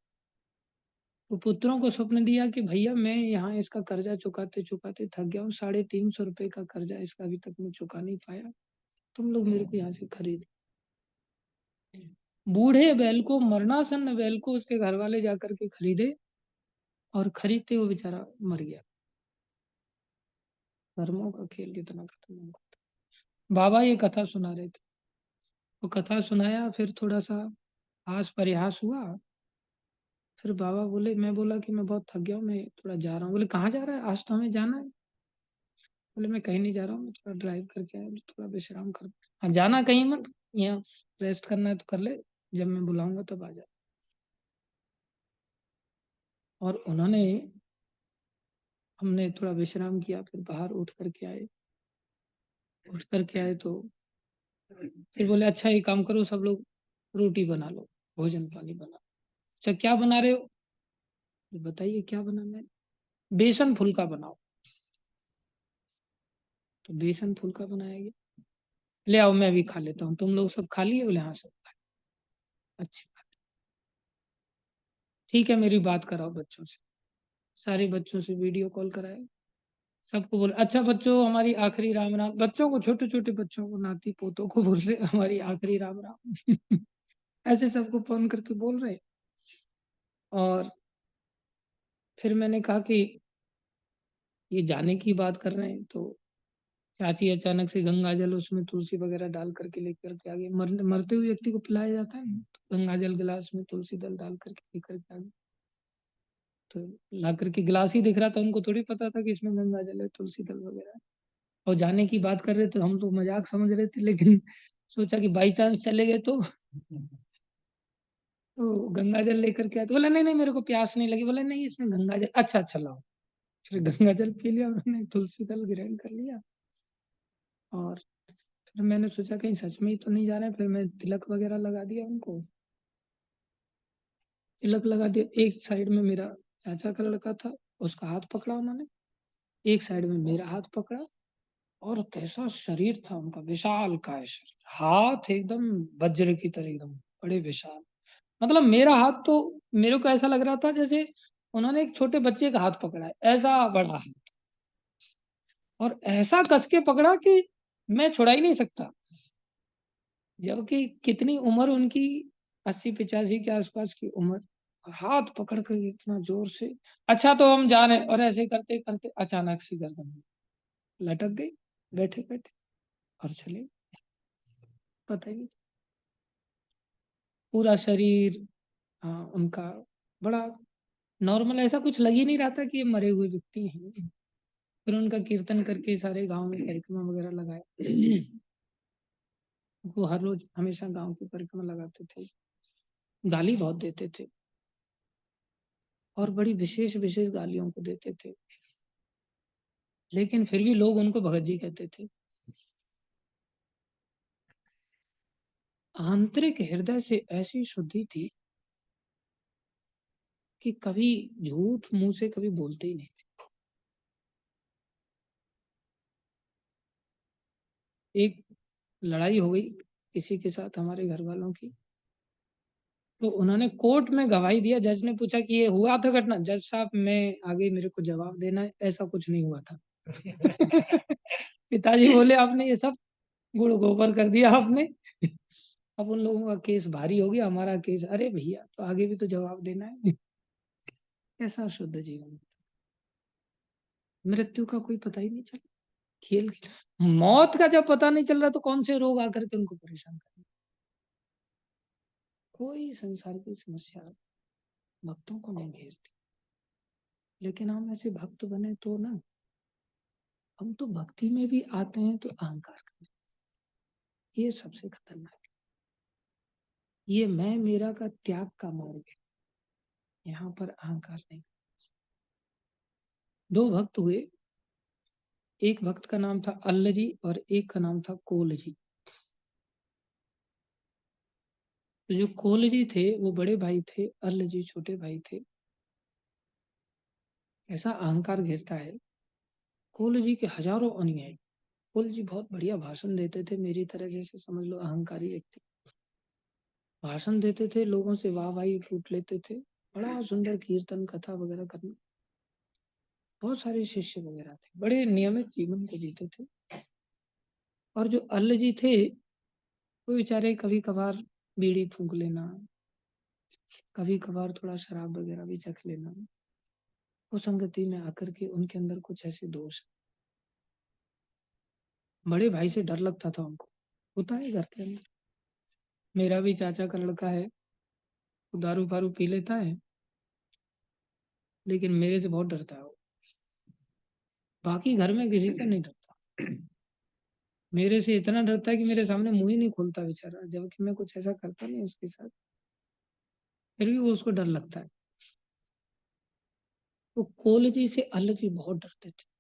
तो पुत्रों को स्वप्न दिया कि भैया मैं यहाँ इसका कर्जा चुकाते-चुकाते थक गया हूँ, ₹350 का कर्जा इसका अभी तक मैं चुका नहीं पाया। तुम लोग मेरे को यहाँ से खरीद। बूढ़े बैल को, मरणासन्न बैल को उसके घरवाले जाकर के खरीदे और खरीदते वो बेचारा मर गया। कर्मों का खेल कितना खतरनाक होता है। बाबा ये कथा सुना रहे थे। वो कथा सुनाया फिर थोड़ा-सा हास-परिहास हुआ। फिर बाबा बोले मैं बोला कि मैं बहुत थक गया हूँ, मैं थोड़ा जा रहा हूँ। बोले कहाँ जा रहा है? आज तो हमें जाना है। बोले मैं कहीं नहीं जा रहा हूँ, मैं थोड़ा ड्राइव करके आया हूँ, थोड़ा विश्राम कर। हाँ, जाना कहीं मत, यहाँ रेस्ट करना है तो कर ले, जब मैं बुलाऊँगा तब आ जा। और उन्होंने हमने थोड़ा विश्राम किया, फिर बाहर उठ कर के आए तो फिर बोले अच्छा एक काम करो सब लोग रोटी बना लो, भोजन-पानी बना। अच्छा क्या बना रहे हो? बताइए क्या बनाना है? बेसन फुल्का बनाओ। तो बेसन फुल्का बनाया गया। ले आओ मैं भी खा लेता हूँ, तुम लोग सब खा लिए? बोले हाँ सब खा लिए। अच्छी बात है। ठीक है मेरी बात कराओ बच्चों से। सारे बच्चों से वीडियो कॉल कराया। सबको बोला अच्छा बच्चों हमारी आखिरी राम राम, बच्चों को छोटे-छोटे बच्चों को नाती पोतों को बोल रहे हमारी आखिरी राम राम। ऐसे सबको फ़ोन करके बोल रहे। और फिर मैंने कहा कि ये जाने की बात कर रहे हैं तो चाची अचानक से गंगा जल उसमें तुलसी वगैरह डाल करके लेकर के आ गई। मरते हुए व्यक्ति को पिलाया जाता है ना, तो गंगा जल गिलास में तुलसी दल डाल करके लेकर के आ गई। तो ला करके गिलास ही दिख रहा था, उनको थोड़ी पता था कि इसमें गंगा जल है, तुलसी दल वगैरह है। और जाने की बात कर रहे थे, हम तो मज़ाक समझ रहे थे लेकिन सोचा कि बाई चांस चले गए तो गंगा जल लेकर के आए। तो बोला नहीं, नहीं मेरे को प्यास नहीं लगी। बोला नहीं इसमें गंगा जल अच्छा, अच्छा लाओ। फिर गंगा जल पी लिया उन्होंने, तुलसी दल ग्रहण कर लिया। और फिर मैंने सोचा कहीं सच में ही तो नहीं जा रहे हैं, फिर मैं तिलक वगैरह लगा दिया उनको। तिलक लगा दिया, एक साइड में मेरा चाचा का लड़का था, उसका हाथ पकड़ा उन्होंने, एक साइड में मेरा हाथ पकड़ा। और कैसा शरीर था उनका, विशालकाय शरीर, हाथ एकदम वज्र की तरह एकदम बड़े विशाल। मतलब मेरा हाथ तो मेरे को ऐसा लग रहा था जैसे उन्होंने एक छोटे बच्चे का हाथ पकड़ा है, ऐसा बड़ा हाथ। और ऐसा कस के पकड़ा कि मैं छुड़ा ही नहीं सकता। जबकि कितनी उम्र उनकी 80-85 के आसपास की उम्र। और हाथ पकड़ कर इतना जोर से, अच्छा तो हम जा रहे हैं। और ऐसे करते करते अचानक से गर्दन लटक गई बैठे बैठे और चले, पता ही नहीं। पूरा शरीर उनका बड़ा नॉर्मल, ऐसा कुछ लग ही नहीं रहा था कि ये मरे हुए व्यक्ति हैं। फिर उनका कीर्तन करके सारे गांव में परिक्रमा वगैरह लगाए। वो हर रोज हमेशा गांव की परिक्रमा लगाते थे। गाली बहुत देते थे और बड़ी विशेष विशेष गालियों को देते थे, लेकिन फिर भी लोग उनको भगत जी कहते थे। आंतरिक हृदय से ऐसी शुद्धि थी कि कभी झूठ मुंह से कभी बोलते ही नहीं थे। एक लड़ाई हो गई किसी के साथ हमारे घर वालों की, तो उन्होंने कोर्ट में गवाही दिया। जज ने पूछा कि ये हुआ था घटना? जज साहब मैं आगे मेरे को जवाब देना है, ऐसा कुछ नहीं हुआ था। पिताजी बोले आपने ये सब गुड़ गोबर कर दिया आपने। अब उन लोगों का केस भारी हो गया, हमारा केस, अरे भैया तो आगे भी तो जवाब देना है। कैसा शुद्ध जीवन, मृत्यु का कोई पता ही नहीं चला। खेल मौत का जब पता नहीं चल रहा तो कौन से रोग आकर के उनको परेशान कर। कोई संसार की समस्या भक्तों को नहीं घेरती। लेकिन हम ऐसे भक्त बने तो ना, हम तो भक्ति में भी आते हैं तो अहंकार करते ये सबसे खतरनाक है। ये मैं मेरा का त्याग का मार्ग है, यहाँ पर अहंकार नहीं। दो भक्त हुए, एक भक्त का नाम था अल्लजी और एक का नाम था कोलजी। तो जो कोलजी थे वो बड़े भाई थे, अल्लजी छोटे भाई थे। ऐसा अहंकार घेरता है। कोलजी के हजारों अनुयायी। कोलजी बहुत बढ़िया भाषण देते थे, मेरी तरह जैसे समझ लो अहंकारी व्यक्ति। भाषण देते थे, लोगों से वाहवाही लूट लेते थे, बड़ा सुंदर कीर्तन कथा वगैरह करना। बहुत सारे शिष्य वगैरह थे, बड़े नियमित जीवन को जीते थे। और जो अल्लजी थे वो बेचारे कभी कभार बीड़ी फूंक लेना, कभी कभार थोड़ा शराब वगैरह भी चख लेना, वो संगति में आकर के उनके अंदर कुछ ऐसे दोष। बड़े भाई से डर लगता था उनको। होता है घर के अंदर, मेरा भी चाचा का लड़का है, वो दारू फारू पी लेता है, लेकिन मेरे से बहुत डरता है वो। बाकी घर में किसी से नहीं डरता, मेरे से इतना डरता है कि मेरे सामने मुंह ही नहीं खोलता बेचारा, जबकि मैं कुछ ऐसा करता नहीं उसके साथ, फिर भी वो उसको डर लगता है। तो कोलजी से अल्लजी बहुत डरते थे।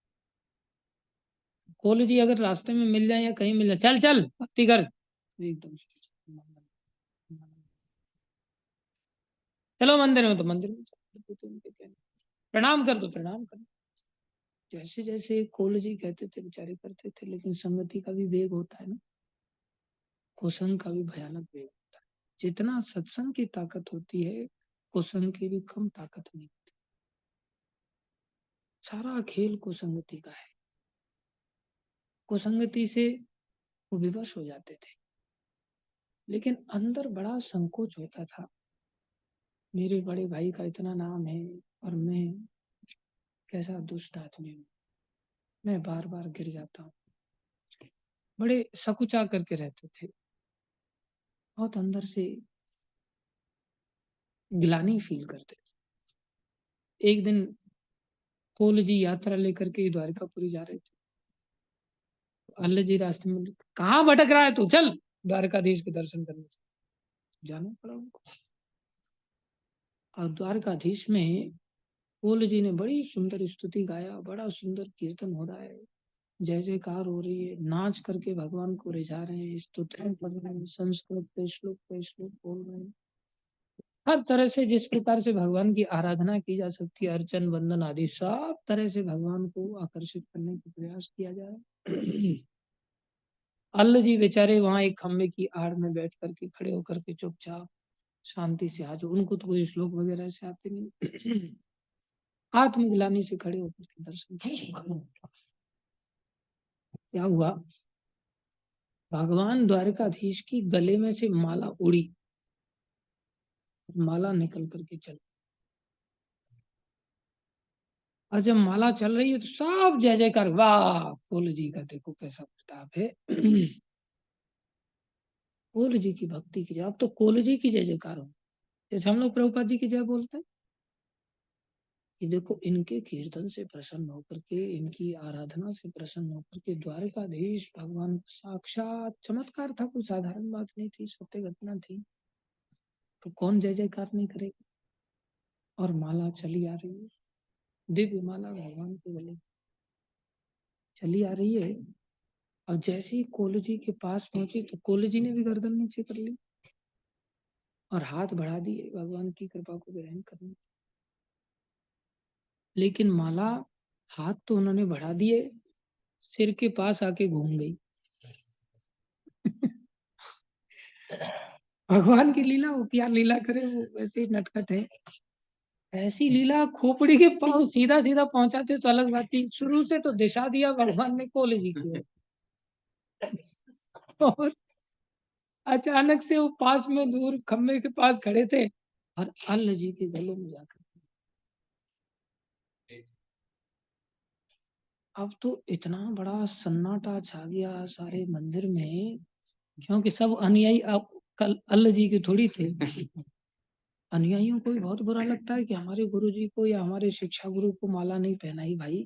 कोलजी अगर रास्ते में मिल जाए या कहीं मिल जाए, चल चल भक्ति कर, तो एकदम से चलो मंदिर में, तो मंदिर में प्रणाम कर दो, प्रणाम कर। जैसे जैसे कोलजी कहते थे बेचारे करते थे, लेकिन संगति का भी वेग होता है ना, कुसंग का भी भयानक वेग होता है। जितना सत्संग की ताकत होती है, कुसंग की भी कम ताकत नहीं होती। सारा खेल कुसंगति का है। कुसंगति से वो विवश हो जाते थे, लेकिन अंदर बड़ा संकोच होता था, मेरे बड़े भाई का इतना नाम है और मैं कैसा दुष्ट आदमी हूँ, मैं बार बार गिर जाता हूँ। बड़े सकुचा करके रहते थे, बहुत अंदर से गिलानी फील करते थे। एक दिन कोल जी यात्रा लेकर के द्वारकापुरी जा रहे थे। अल्लाह जी रास्ते में, कहाँ भटक रहा है तू, चल द्वारकाधीश के दर्शन करने से जाना पड़ा उनको। और द्वारकाधीश में कोल जी ने बड़ी सुंदर स्तुति गाया, बड़ा सुंदर कीर्तन हो रहा है, जय जयकार हो रही है, नाच करके भगवान को रिझा रहे हैं, स्तुति पढ़ रहे हैं, संस्कृत पे श्लोक बोल रहे हैं। हर तरह से जिस प्रकार से भगवान की आराधना की जा सकती है, अर्चन वंदन आदि सब तरह से भगवान को आकर्षित करने का प्रयास किया जा रहा है। अल्लाह जी बेचारे वहां एक खम्बे की आड़ में बैठ करके खड़े होकर के चुपचाप शांति से, आज उनको तो कोई श्लोक वगैरह से आते नहीं, आत्मग्लानि से खड़े होकर के दर्शन किया। क्या हुआ, भगवान द्वारकाधीश की गले में से माला उड़ी, माला निकल करके चल, और जब माला चल रही है तो सब जय जयकार, वाह कोल जी का देखो कैसा प्रताप है। कोल जी की भक्ति की जय, अब तो कोल जी की जय जयकार हो, जैसे हम लोग प्रभुपाद जी की जय बोलते हैं कि देखो इनके कीर्तन से प्रसन्न होकर के, इनकी आराधना से प्रसन्न होकर के द्वारकाधीश भगवान साक्षात चमत्कार था, कोई साधारण बात नहीं थी, सत्य घटना थी, तो कौन जय जयकार नहीं करेगा। और माला चली आ रही है, दिव्य माला भगवान के गले चली आ रही है। अब जैसे ही कोलजी के पास पहुंची तो कोलजी ने भी गर्दन नीचे कर ली और हाथ बढ़ा दिए भगवान की कृपा को ग्रहण करने। लेकिन माला, हाथ तो उन्होंने बढ़ा दिए, सिर के पास आके घूम गई। भगवान की लीला, वो क्या लीला करे, वो वैसे ही नटखट है। ऐसी लीला, खोपड़ी के पास सीधा सीधा पहुंचाते तो अलग बात थी, शुरू से तो दिशा दिया भगवान ने कोलजी की और अचानक से वो पास में दूर खम्बे के पास खड़े थे और अल्लाह जी के गले में जाकर, अब तो इतना बड़ा सन्नाटा छा गया सारे मंदिर में, क्योंकि सब अनुयायी अब कल अल्लाह जी के थोड़ी थे। अनुयायियों को भी बहुत बुरा लगता है कि हमारे गुरु जी को या हमारे शिक्षा गुरु को माला नहीं पहनाई भाई,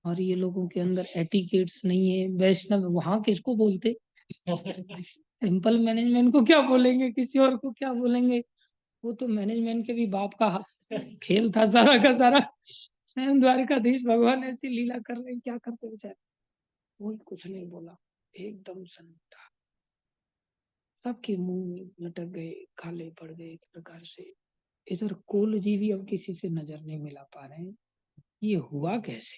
और ये लोगों के अंदर एटिकेट्स नहीं है, वैष्णव वहां किसको बोलते, टेम्पल मैनेजमेंट को क्या बोलेंगे, किसी और को क्या बोलेंगे? वो तो मैनेजमेंट के भी बाप का खेल था सारा का सारा। स्वयं द्वारकाधीश भगवान ऐसी लीला कर रहे हैं, क्या करते बेचारे। कोई कुछ नहीं बोला, एकदम सन्नाटा। सबके मुंह लटक गए, काले पड़ गए एक प्रकार से। इधर कुल जी भी अब किसी से नजर नहीं मिला पा रहे हैं। ये हुआ कैसे?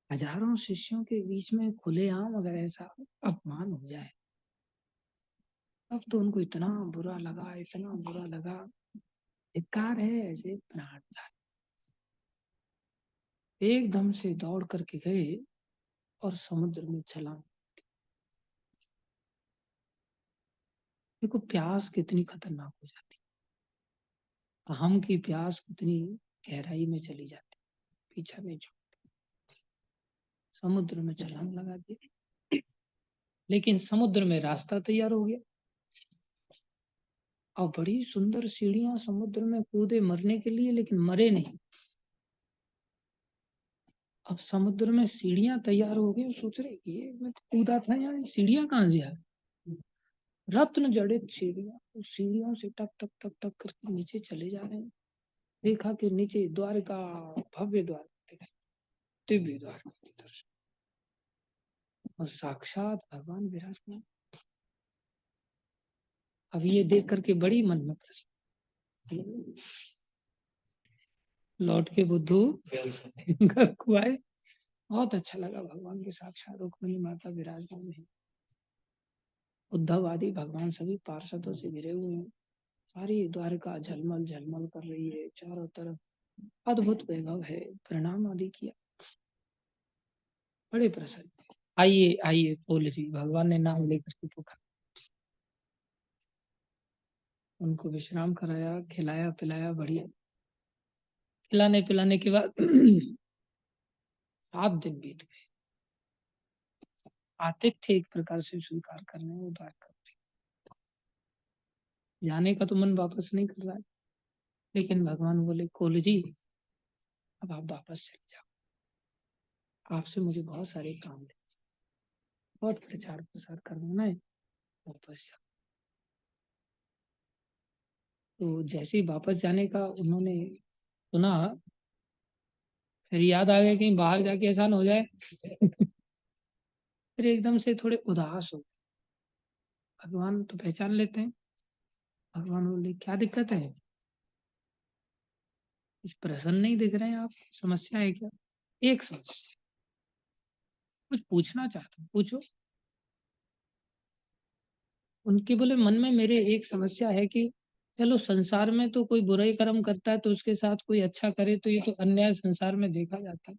हजारों शिष्यों के बीच में खुलेआम अगर ऐसा अपमान हो जाए, अब तो उनको इतना बुरा लगा, इतना बुरा लगा। धिक्कार है ऐसे प्राण। एकदम से दौड़ करके गए और समुद्र में छलांग। देखो प्यास कितनी खतरनाक हो जाती है, अहम की प्यास कितनी गहराई में चली जाती है, पीछा नहीं छोड़ती। समुद्र में छलांग लगा दी, लेकिन समुद्र में रास्ता तैयार हो गया और बड़ी सुंदर सीढ़ियां समुद्र में कूदे मरने के लिए, लेकिन मरे नहीं। अब समुद्र में सीढ़ियां तैयार हो गई, सोच रहे ये मैं तो कूदा था, यहाँ सीढ़ियां कहाँ से आए? रत्न जड़ित सीढ़ियां, उस सीढ़ियों से टक टक टक टक करके नीचे चले जा रहे हैं। देखा कि नीचे द्वारका, भव्य द्वार, दिव्य द्वार दर्शन, और साक्षात भगवान विराजमान। अब ये देख करके बड़ी मन में प्रश्न, लौट के बुद्धू घर को आए। बहुत अच्छा लगा, भगवान के साक्षात रुक्मिणी माता विराजमान है। उद्धव आदि भगवान सभी पार्षदों से घिरे हुए हैं। सारी द्वारका झलमल झलमल कर रही है, चारों तरफ अद्भुत वैभव है। प्रणाम आदि किया, बड़े प्रसन्न। आइए आइए बोले जी, भगवान ने नाम लेकर के पुकारा। उनको विश्राम कराया, खिलाया पिलाया बढ़िया। खिलाने पिलाने के बाद 7 दिन बीत गए। आतिथ्य एक प्रकार से स्वीकार करने, उदार करते। जाने का तो मन वापस नहीं कर रहा है, लेकिन भगवान बोले कोल जी अब आप वापस चले जाओ, आपसे मुझे बहुत सारे काम है, बहुत प्रचार प्रसार करना है, वापस जाओ। तो जैसे ही वापस जाने का उन्होंने सुना, फिर याद आ गया कहीं बाहर जाके ऐसा ना हो जाए। फिर एकदम से थोड़े उदास हो। भगवान तो पहचान लेते हैं। भगवान बोले क्या दिक्कत है, कुछ प्रसन्न नहीं दिख रहे हैं आप, समस्या है क्या? एक समस्या, कुछ पूछना चाहता हूँ, पूछो। उनके बोले मन में मेरे एक समस्या है कि चलो संसार में तो कोई बुराई कर्म करता है तो उसके साथ कोई अच्छा करे, तो ये तो अन्याय संसार में देखा जाता है,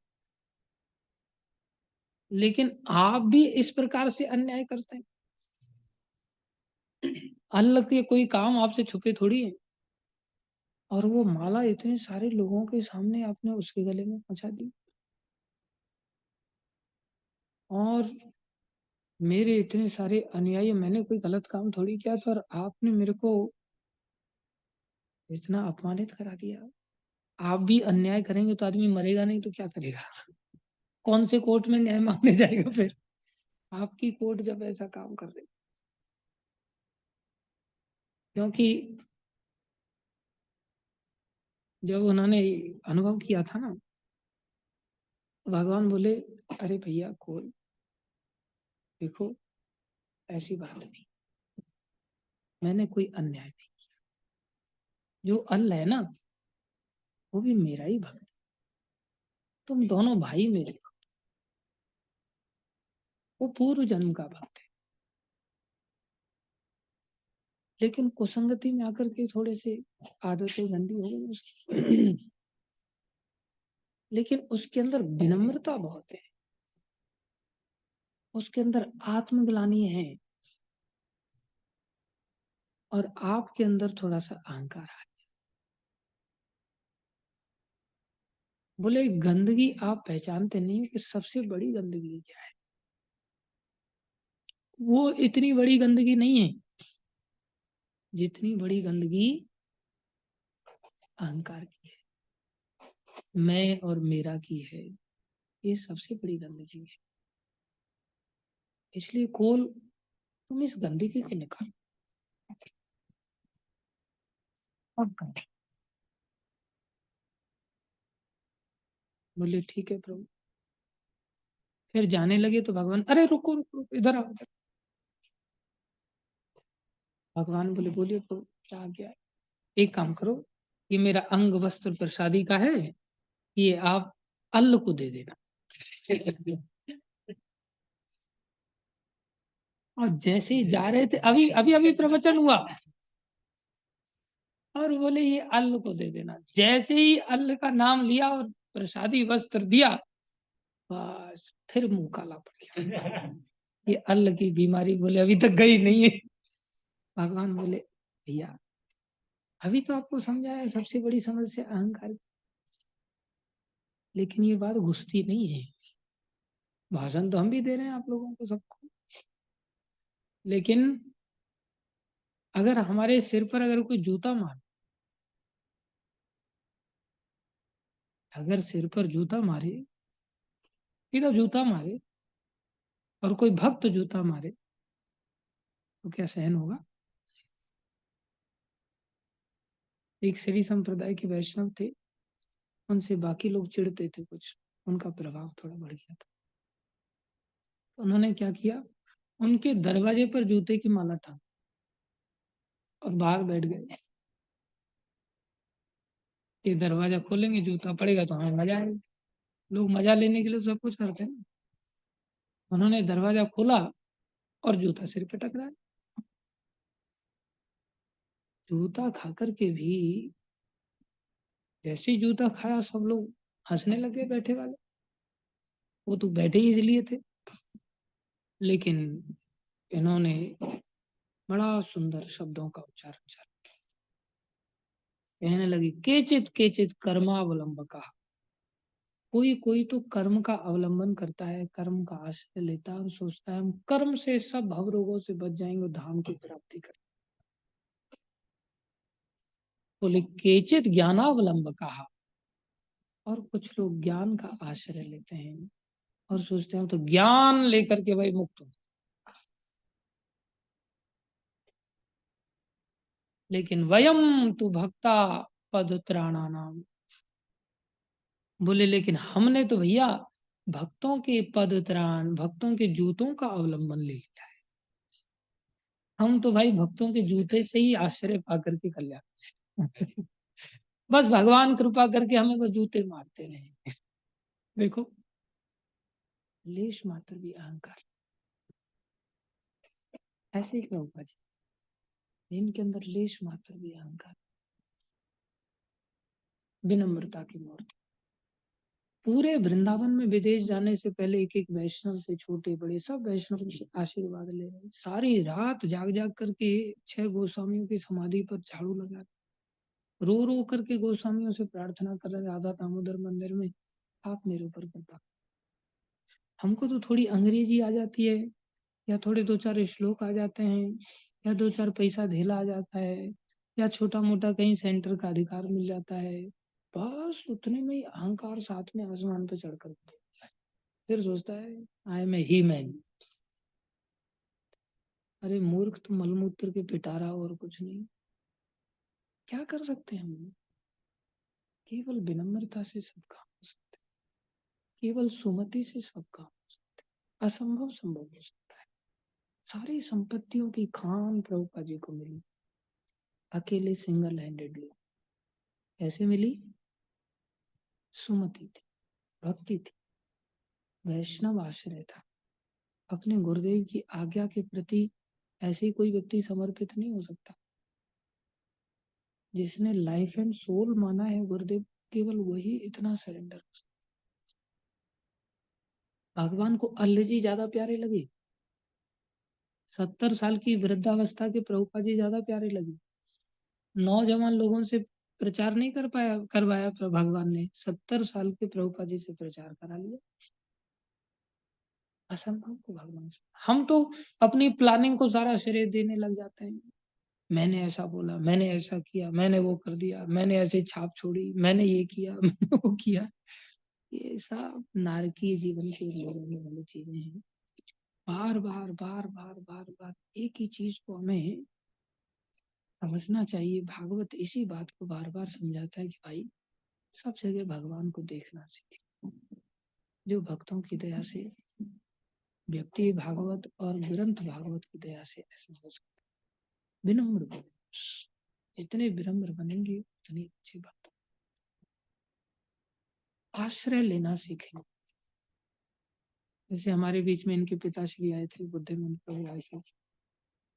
लेकिन आप भी इस प्रकार से अन्याय करते हैं। अल्लाह के कोई काम आपसे छुपे थोड़ी है। और वो माला इतने सारे लोगों के सामने आपने उसके गले में पहुंचा दी, और मेरे इतने सारे अनुयायी, मैंने कोई गलत काम थोड़ी किया था, और आपने मेरे को इतना अपमानित करा दिया। आप भी अन्याय करेंगे तो आदमी मरेगा नहीं तो क्या करेगा? कौन से कोर्ट में न्याय मांगने जाएगा फिर? आपकी कोर्ट जब ऐसा काम कर रही, क्योंकि जब उन्होंने अनुभव किया था ना, तो भगवान बोले अरे भैया कोई, देखो ऐसी बात नहीं, मैंने कोई अन्याय नहीं। जो अल्लाह है ना, वो भी मेरा ही भक्त है। तुम दोनों भाई मेरे हो। वो पूर्व जन्म का भक्त है, लेकिन कुसंगति में आकर के थोड़े से आदतें गंदी हो गई उसकी। लेकिन उसके अंदर विनम्रता बहुत है, उसके अंदर आत्मग्लानि है, और आपके अंदर थोड़ा सा अहंकार है। बोले गंदगी आप पहचानते नहीं हो कि सबसे बड़ी गंदगी क्या है। वो इतनी बड़ी गंदगी नहीं है जितनी बड़ी गंदगी अहंकार की है, मैं और मेरा की है। ये सबसे बड़ी गंदगी है। इसलिए खोल, तुम इस गंदगी को निकाल और कर। बोले ठीक है प्रभु। फिर जाने लगे तो भगवान, अरे रुको रुको रुको, इधर आओ। भगवान बोले बोलिए प्रभु क्या आ गया। एक काम करो, ये मेरा अंग वस्त्र प्रसादी का है, ये आप अल्ल को दे देना। और जैसे ही जा रहे थे, अभी अभी अभी प्रवचन हुआ, और बोले ये अल्ल को दे देना। जैसे ही अल्ल का नाम लिया और प्रसादी वस्त्र दिया, बस फिर मुंह काला पड़ गया। ये अल्ल की बीमारी बोले अभी तक गई नहीं है। भगवान बोले भैया अभी तो आपको समझाया, सबसे बड़ी समस्या अहंकार, लेकिन ये बात घुसती नहीं है। भाषण तो हम भी दे रहे हैं आप लोगों को, सबको, लेकिन अगर हमारे सिर पर अगर कोई जूता मारे, अगर सिर पर जूता मारे, सीधा जूता मारे, और कोई भक्त जूता मारे, तो क्या सहन होगा? एक श्री संप्रदाय के वैष्णव थे, उनसे बाकी लोग चिढ़ते थे कुछ, उनका प्रभाव थोड़ा बढ़ गया था। तो उन्होंने क्या किया, उनके दरवाजे पर जूते की माला टांग और बाहर बैठ गए। ये दरवाजा खोलेंगे, जूता पड़ेगा तो हमें मजा आएगा। लोग मजा लेने के लिए सब कुछ करते हैं। उन्होंने दरवाजा खोला और जूता सिर पे टकराया। जूता खा करके भी, जैसे ही जूता खाया सब लोग हंसने लगे बैठे वाले। वो तो बैठे ही इसलिए थे, लेकिन इन्होंने बड़ा सुंदर शब्दों का उच्चारण किया। कहने लगी केचित केचित कर्मावलंबका, कोई कोई तो कर्म का अवलंबन करता है, कर्म का आश्रय लेता है और सोचता है हम कर्म से सब भव रोगों से बच जाएंगे और धाम की प्राप्ति करेंगे। बोले केचित ज्ञानावलंबका, और कुछ लोग ज्ञान का आश्रय लेते हैं और सोचते हैं तो ज्ञान लेकर के भाई मुक्त हो। लेकिन वयम तु भक्ता पद त्राणा नाम, बोले लेकिन हमने तो भैया भक्तों के पद त्राण, भक्तों के जूतों का अवलंबन ले लिया है। हम तो भाई भक्तों के जूते से ही आश्रय पा करके कल्याण। बस भगवान कृपा करके हमें बस जूते मारते रहे। देखो लेश मात्र भी अहंकार, ऐसे ही प्रभुपा जी, इनके अंदर लेश मात्र भी अहंकार, विनम्रता की मूर्ति। पूरे वृंदावन में विदेश जाने से पहले एक एक वैष्णव से छोटे बड़े सब वैष्णव से आशीर्वाद ले रहे, सारी रात जाग जाग करके 6 गोस्वामियों की समाधि पर झाड़ू लगा, रो रो करके गोस्वामियों से प्रार्थना कर रहे, राधा दामोदर मंदिर में आप मेरे ऊपर कृपा। हमको तो थोड़ी अंग्रेजी आ जाती है, या थोड़े 2-4 श्लोक आ जाते हैं, या 2-4 पैसा धेला आ जाता है, या छोटा मोटा कहीं सेंटर का अधिकार मिल जाता है, बस उतने में ही अहंकार साथ में आसमान पे चढ़ कर फिर सोचता है I M A he man. अरे मूर्ख, तो मलमूत्र के पिटारा और कुछ नहीं। क्या कर सकते हैं हम? केवल विनम्रता से सब काम हो सकते, केवल सुमति से सब काम हो सकते, असंभव संभव हो सकता है। सारी संपत्तियों की खान प्रभुपा जी को मिली, अकेले सिंगल हैंडेडली। कैसे मिली? सुमति थी, भक्ति थी, वैष्णव आश्रय था। अपने गुरुदेव की आज्ञा के प्रति ऐसे कोई व्यक्ति समर्पित नहीं हो सकता। जिसने लाइफ एंड सोल माना है गुरुदेव, केवल वही इतना सरेंडर हो सकता। भगवान को अल्लाह जी ज्यादा प्यारे लगे, 70 साल की वृद्धावस्था के प्रभुपा जी ज्यादा प्यारे लगे। नौजवान लोगों से प्रचार नहीं करवाया भगवान ने, 70 साल के प्रभुपा जी से प्रचार करा लिया। असंभव को भगवान से, हम तो अपनी प्लानिंग को सारा श्रेय देने लग जाते हैं। मैंने ऐसा बोला, मैंने ऐसा किया, मैंने वो कर दिया, मैंने ऐसे छाप छोड़ी, मैंने ये किया, मैंने वो किया। ये सब नारकीय जीवन की ओर ले जाने वाली चीजें हैं। बार-बार एक ही चीज़ को हमें समझना चाहिए। भागवत इसी बात को बार-बार समझाता है कि भाई सब जगह भगवान को देखना सीखें। जो भक्तों की दया से व्यक्ति भागवत और ग्रंथ भागवत की दया से ऐसा हो सकता है। विनम्र बनो। जितने विनम्र बनेंगे उतनी अच्छी बात। आश्रय लेना सीखें। जैसे हमारे बीच में इनके पिताश्री आए थे, बुद्धिमान प्रभु आए थे।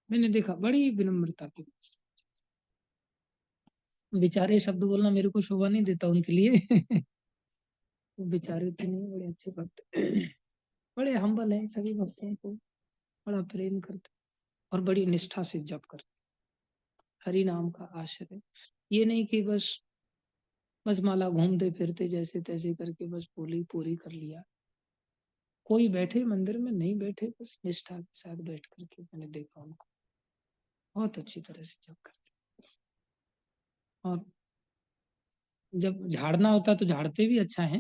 मैंने देखा बड़ी विनम्रता थी। बेचारे शब्द बोलना मेरे को शोभा नहीं देता उनके लिए। वो बेचारे थे नहीं, बड़े अच्छे भक्त, बड़े हम्बल हैं, सभी भक्तों को बड़ा प्रेम करते और बड़ी निष्ठा से जप करते। हरि नाम का आश्रय, ये नहीं कि बस माला घूमते फिरते जैसे तैसे करके बस बोली पूरी कर लिया। कोई बैठे मंदिर में नहीं बैठे, बस निष्ठा के साथ बैठ करके मैंने देखा उनको बहुत अच्छी तरह से जप करते। और जब झाड़ना होता तो झाड़ते भी अच्छा है।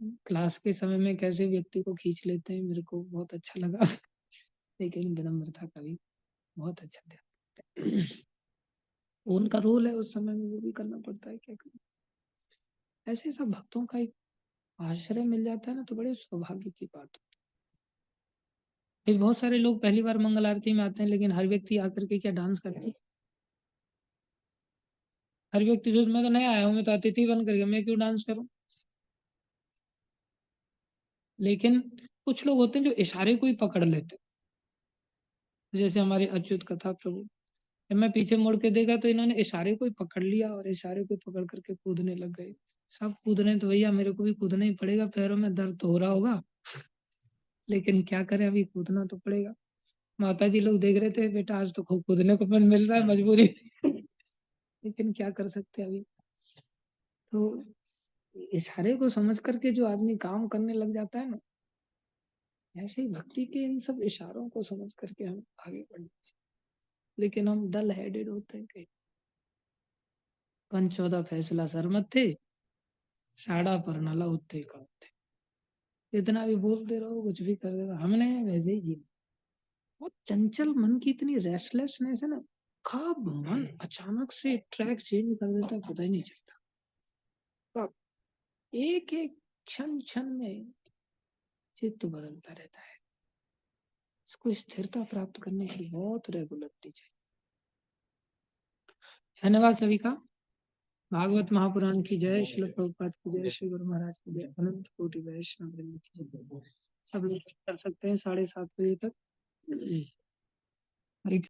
क्लास के समय में कैसे व्यक्ति को खींच लेते हैं, मेरे को बहुत अच्छा लगा। लेकिन विनम्रता का भी बहुत अच्छा ध्यान। उनका रोल है उस समय में, वो भी करना पड़ता है, क्या करें। ऐसे सब भक्तों का एक आश्रय मिल जाता है ना, तो बड़े सौभाग्य की बात है। फिर बहुत सारे लोग पहली बार मंगल आरती में आते हैं, लेकिन हर व्यक्ति आकर के क्या डांस करते हैं? हर व्यक्ति सोच मैं तो नया आया हूँ, मैं तो अतिथि बन करके मैं क्यों डांस करूं। लेकिन कुछ लोग होते हैं जो इशारे को ही पकड़ लेते हैं। जैसे हमारे अच्युत कथा प्रभु, जब मैं पीछे मुड़ के देखा तो इन्होंने इशारे को ही पकड़ लिया और इशारे को पकड़ करके कूदने लग गए। सब कूद रहे हैं तो भैया मेरे को भी कूदना ही पड़ेगा, पैरों में दर्द तो हो रहा होगा, लेकिन क्या करें, अभी कूदना तो पड़ेगा। माता जी लोग देख रहे थे, बेटा आज तो खूब कूदने को मिल रहा है, मजबूरी। लेकिन क्या कर सकते हैं अभी। तो इशारे को समझ करके जो आदमी काम करने लग जाता है ना, ऐसे ही भक्ति के इन सब इशारों को समझ करके हम आगे बढ़ना चाहिए। लेकिन हम डल हेडेड होते हैं कहीं। 14 फैसला सरमत थे, साड़ा पर नाला उत्ते का उत्ते। इतना भी बोलते रहो, कुछ भी कर देगा, हमने वैसे ही जीना। बहुत चंचल मन की इतनी रेस्टलेसनेस है ना, कब मन अचानक से ट्रैक चेंज कर देता है पता ही नहीं चलता। कब एक एक क्षण क्षण में चित्त बदलता रहता है। इसको स्थिरता प्राप्त करने के लिए बहुत रेगुलरिटी चाहिए। धन्यवाद सभी का। भागवत महापुराण की जय, श्रील प्रभुपाद की जय, श्री गुरु महाराज की जय, अनंत कोटि वैष्णव वृंद की जय। सब लोग कर सकते हैं 7:30 बजे तक। हरे